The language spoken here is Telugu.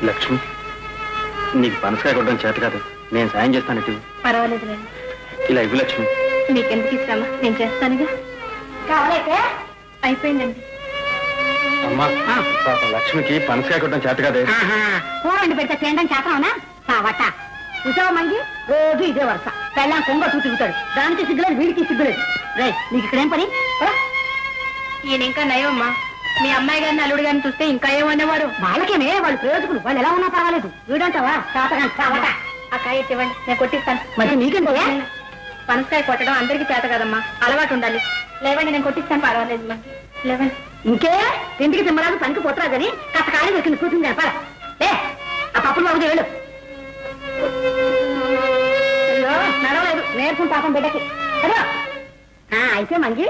లక్ష్మి, నీకు పనసకాయ కొట్టడం చేత కాదు, నేను సాయం చేస్తాను. పర్వాలేదు, ఇలా ఇవ్వు లక్ష్మి. మీకెందుకు ఇస్తామా, నేను చేస్తానుగా. కావాలైతే అయిపోయిందండి. అమ్మా, లక్ష్మికి పనసకాయ కొట్టడం చేత కాదే. కూర వండి పెడితే తినడం చేతనా? వట చూసావా మంగి, రోజు ఇదే వరుస. పెళ్ళాం కొంగ తిరుగుతాడు, దానికి సిగ్గులేదు, వీడికి సిగ్గులేదు. రే, నీకు ఇక్కడేం పని? ఈయన ఇంకా నయమ్మా, మీ అమ్మాయి గారిని అల్లుడు గారిని చూస్తే ఇంకా ఏమనేవారు. వాళ్ళకేమే, వాళ్ళు ప్రయోజకులు, వాళ్ళు ఎలా ఉన్నా పర్వాలేదు. వీడంటావా చాతగా? ఆ కాయ ఇవ్వండి, నేను కొట్టిస్తాను. మరి నీకేంటయ్యా? పనసకాయ కొట్టడం అందరికీ చేత కదమ్మా, అలవాటు ఉండాలి. లేవండి, నేను కొట్టిస్తాను, పర్వాలేదు. లేవండి. ఇంకే ఇంటికి తిమ్మరాదు, పనికి పోతురాదని కాస్త కాళీ దొరికింది, కూర్చుని చెప్పాలా? ఏ ఆ పప్పులు బాగుంది, వెళ్ళు. నడవలేదు, నేర్పుని పాపం బిడ్డకి. అదో అయితే మంగి